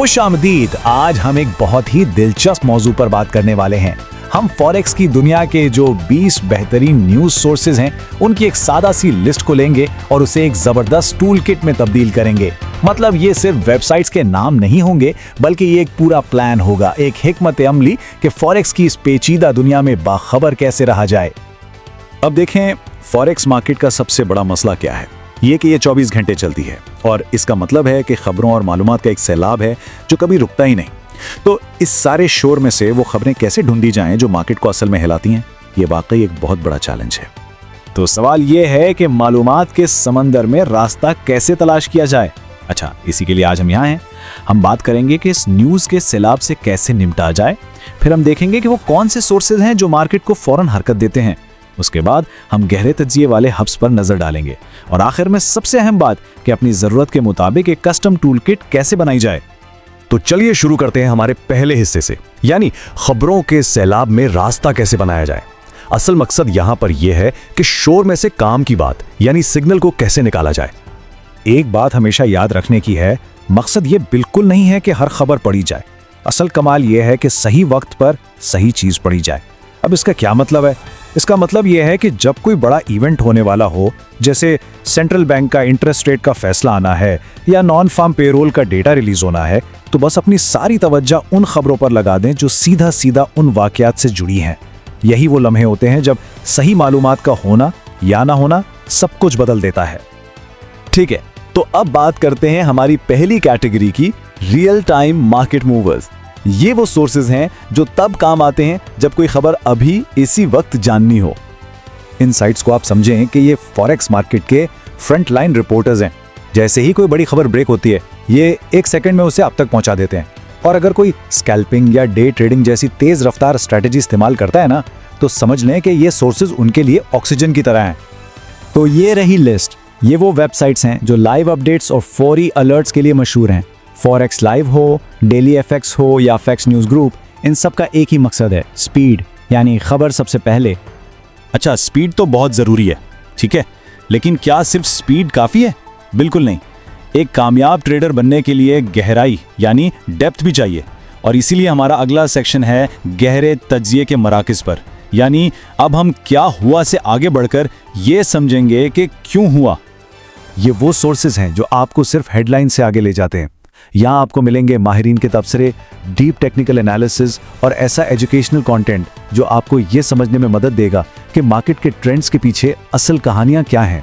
खुशामदीद। आज हम एक बहुत ही दिलचस्प मौजू पर बात करने वाले हैं। हम फॉरेक्स की दुनिया के जो 20 बेहतरीन न्यूज सोर्सेज हैं उनकी एक सादा सी लिस्ट को लेंगे और उसे एक जबरदस्त टूल किट में तब्दील करेंगे। मतलब ये सिर्फ वेबसाइट्स के नाम नहीं होंगे बल्कि ये एक पूरा प्लान होगा, एक हिकमत अमली कि फॉरेक्स की इस पेचीदा दुनिया में बाखबर कैसे रहा जाए। अब देखें फॉरेक्स मार्केट का सबसे बड़ा मसला क्या है, ये कि ये 24 घंटे चलती है और इसका मतलब है कि खबरों और मालूमात का एक सैलाब है जो कभी रुकता ही नहीं। तो इस सारे शोर में से वो खबरें कैसे ढूंढी जाएं जो मार्केट को असल में हिलाती हैं, ये वाकई एक बहुत बड़ा चैलेंज है। तो सवाल ये है कि मालूमात के समंदर में रास्ता कैसे तलाश किया जाए। अच्छा, इसी के लिए आज हम यहाँ हैं। हम बात करेंगे कि इस न्यूज़ के सैलाब से कैसे निपटा जाए। फिर हम देखेंगे कि वो कौन से सोर्सेज हैं जो मार्केट को फौरन हरकत देते हैं। उसके बाद हम गहरे तज्जिए वाले हब्स पर नजर डालेंगे और आखिर में सबसे अहम बात कि अपनी जरूरत के मुताबिक एक कस्टम टूल किट कैसे बनाई जाए। तो चलिए शुरू करते हैं हमारे पहले हिस्से से, यानी खबरों के सैलाब में रास्ता कैसे बनाया जाए। असल मकसद यहां पर यह है कि शोर में से काम की बात यानी सिग्नल को कैसे निकाला जाए। एक बात हमेशा याद रखने की है, मकसद ये बिल्कुल नहीं है कि हर खबर पढ़ी जाए। असल कमाल यह है कि सही वक्त पर सही चीज पढ़ी जाए। अब इसका क्या मतलब है? इसका मतलब यह है कि जब कोई बड़ा इवेंट होने वाला हो, जैसे सेंट्रल बैंक का इंटरेस्ट रेट का फैसला आना है या नॉन फार्म पेरोल का डेटा रिलीज होना है, तो बस अपनी सारी तवज्जो उन खबरों पर लगा दें जो सीधा सीधा उन वाकयात से जुड़ी हैं। यही वो लम्हे होते हैं जब सही मालूमात का होना या ना होना सब कुछ बदल देता है। ठीक है, तो अब बात करते हैं हमारी पहली कैटेगरी की, रियल टाइम मार्केट मूवर्स। ये वो सोर्सेज हैं जो तब काम आते हैं जब कोई खबर अभी इसी वक्त जाननी हो। इन साइट्स को आप समझें कि ये फॉरेक्स मार्केट के फ्रंट लाइन रिपोर्टर्स हैं। जैसे ही कोई बड़ी खबर ब्रेक होती है, ये 1 सेकंड में उसे आप तक पहुंचा देते हैं। और अगर कोई स्कैल्पिंग या डे ट्रेडिंग जैसी तेज रफ्तार स्ट्रेटेजी इस्तेमाल करता है ना, तो समझ लें कि ये सोर्सेज उनके लिए ऑक्सीजन की तरह हैं। तो ये रही लिस्ट। ये वो वेबसाइट्स हैं जो लाइव अपडेट्स और फौरी अलर्ट्स के लिए मशहूर हैं। फॉरेक्स लाइव हो, डेली एफएक्स हो या फैक्स न्यूज़ ग्रुप, इन सब का एक ही मकसद है, स्पीड, यानी खबर सबसे पहले। अच्छा, स्पीड तो बहुत ज़रूरी है, ठीक है, लेकिन क्या सिर्फ स्पीड काफ़ी है? बिल्कुल नहीं। एक कामयाब ट्रेडर बनने के लिए गहराई यानी डेप्थ भी चाहिए। और इसीलिए हमारा अगला सेक्शन है गहरे तज्जिए के मराकज़ पर। यानी अब हम क्या हुआ से आगे बढ़कर ये समझेंगे कि क्यों हुआ। ये वो सोर्सेज हैं जो आपको सिर्फ हेडलाइन से आगे ले जाते हैं। यहाँ आपको मिलेंगे माहिरीन के तबसरे, डीप टेक्निकल एनालिसिस और ऐसा एजुकेशनल कंटेंट जो आपको ये समझने में मदद देगा कि मार्केट के ट्रेंड्स के पीछे असल कहानियाँ क्या हैं।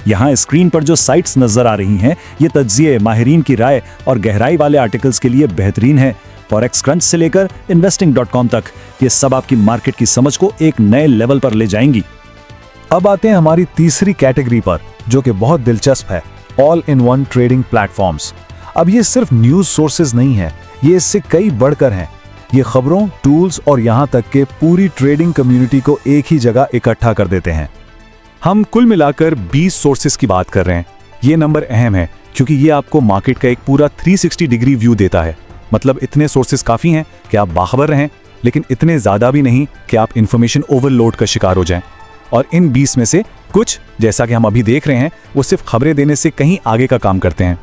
यहाँ स्क्रीन पर जो साइट्स नजर आ रही हैं, ये तज्जिए, माहिरीन की राय और गहराई वाले आर्टिकल्स के लिए बेहतरीन है। फॉरेक्स क्रंच से लेकर investing.com तक ये सब आपकी मार्केट की समझ को एक नए लेवल पर ले जाएंगी। अब आते हैं हमारी तीसरी कैटेगरी पर, जो कि बहुत दिलचस्प है, all in one trading platforms. अब ये सिर्फ न्यूज सोर्सेज नहीं है, ये इससे कई बढ़कर हैं। ये खबरों, टूल्स और यहाँ तक के पूरी ट्रेडिंग कम्युनिटी को एक ही जगह इकट्ठा कर देते हैं। हम कुल मिलाकर 20 सोर्सेज की बात कर रहे हैं। ये नंबर अहम है क्योंकि ये आपको मार्केट का एक पूरा 360 डिग्री व्यू देता है। मतलब इतने सोर्सेज काफ़ी हैं कि आप बाखबर रहें, लेकिन इतने ज़्यादा भी नहीं कि आप इंफॉर्मेशन ओवरलोड का शिकार हो जाएं। और इन 20 में से कुछ, जैसा कि हम अभी देख रहे हैं, वो सिर्फ खबरें देने से कहीं आगे का काम करते हैं।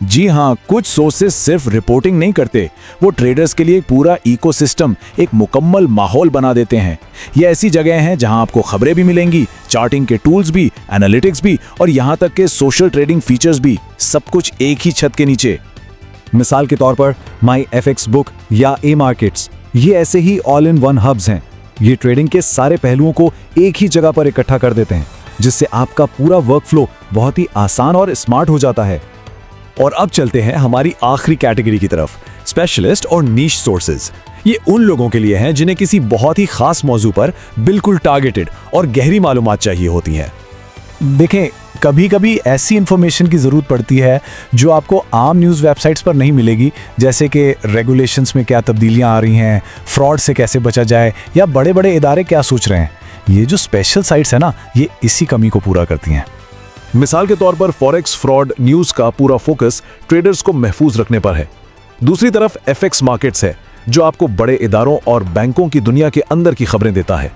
जी हाँ, कुछ सोर्सेज सिर्फ रिपोर्टिंग नहीं करते, वो ट्रेडर्स के लिए पूरा इकोसिस्टम, एक मुकम्मल माहौल बना देते हैं। ये ऐसी जगह हैं जहां आपको खबरें भी मिलेंगी, चार्टिंग के टूल्स भी, एनालिटिक्स भी और यहाँ तक के सोशल ट्रेडिंग फीचर्स भी, सब कुछ एक ही छत के नीचे। मिसाल के तौर पर माई एफएक्स बुक या ए मार्केट्स, ये ऐसे ही ऑल इन वन हब्स हैं। ये ट्रेडिंग के सारे पहलुओं को एक ही जगह पर इकट्ठा कर देते हैं, जिससे आपका पूरा वर्कफ्लो बहुत ही आसान और स्मार्ट हो जाता है। और अब चलते हैं हमारी आखिरी कैटेगरी की तरफ, स्पेशलिस्ट और नीश सोर्सेज। ये उन लोगों के लिए हैं जिन्हें किसी बहुत ही खास मौजू पर बिल्कुल टारगेटेड और गहरी मालूमात चाहिए होती हैं। देखें, कभी कभी ऐसी इंफॉर्मेशन की ज़रूरत पड़ती है जो आपको आम न्यूज़ वेबसाइट्स पर नहीं मिलेगी, जैसे कि रेगुलेशंस में क्या तब्दीलियां आ रही हैं, फ्रॉड से कैसे बचा जाए या बड़े बड़े इदारे क्या सोच रहे हैं। ये जो स्पेशल साइट्स है ना, ये इसी कमी को पूरा करती हैं। मिसाल के तौर पर फॉरेक्स फ्रॉड न्यूज का पूरा फोकस ट्रेडर्स को महफूज रखने पर है। दूसरी तरफ एफएक्स मार्केट्स है जो आपको बड़े इदारों और बैंकों की दुनिया के अंदर की खबरें देता है।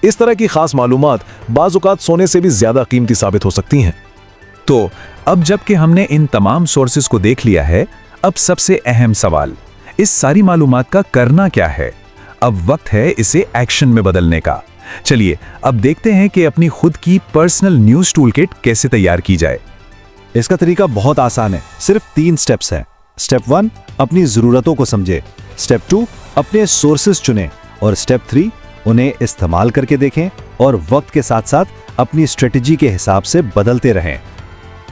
इस तरह की खास मालूमात बाज़ औक़ात सोने से भी ज्यादा कीमती साबित हो सकती हैं। तो अब जबकि हमने इन तमाम सोर्सेज को देख लिया है, अब सबसे अहम सवाल, इस सारी मालूमात का करना क्या है? अब वक्त है इसे एक्शन में बदलने का। चलिए अब देखते हैं कि अपनी खुद की पर्सनल न्यूज़ टूलकिट कैसे तैयार की जाए। इसका तरीका बहुत आसान है, सिर्फ 3 स्टेप्स हैं। स्टेप 1, अपनी ज़रूरतों को समझे। स्टेप 2, अपने सोर्सेज चुनें। और स्टेप 3, उन्हें इस्तेमाल करके देखें और वक्त के साथ साथ अपनी स्ट्रेटजी के हिसाब से बदलते रहें।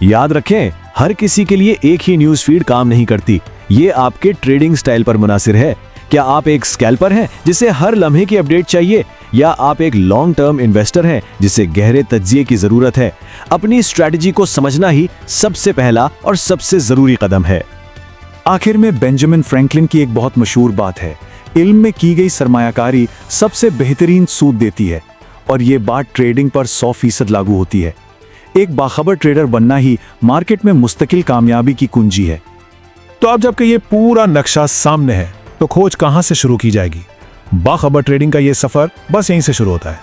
याद रखें, हर किसी के लिए एक ही न्यूज़ फीड काम नहीं करती। ये आपके ट्रेडिंग स्टाइल पर मुनासिर है। क्या आप एक स्कैल्पर हैं जिसे हर लम्हे की अपडेट चाहिए, या आप एक लॉन्ग टर्म इन्वेस्टर हैं जिसे गहरे तज्जिए की जरूरत है? अपनी स्ट्रैटेजी को समझना ही सबसे पहला और सबसे जरूरी कदम है। आखिर में बेंजामिन फ्रैंकलिन की एक बहुत मशहूर बात है, इल्म में की गई सरमायाकारी सबसे बेहतरीन सूद देती है। और ये बात ट्रेडिंग पर 100% लागू होती है। एक बाखबर ट्रेडर बनना ही मार्केट में मुस्तकिल कामयाबी की कुंजी है। तो अब जबकि ये पूरा नक्शा सामने है, तो खोज कहां से शुरू की जाएगी? बाखबर ट्रेडिंग का ये सफर बस यहीं से शुरू होता है।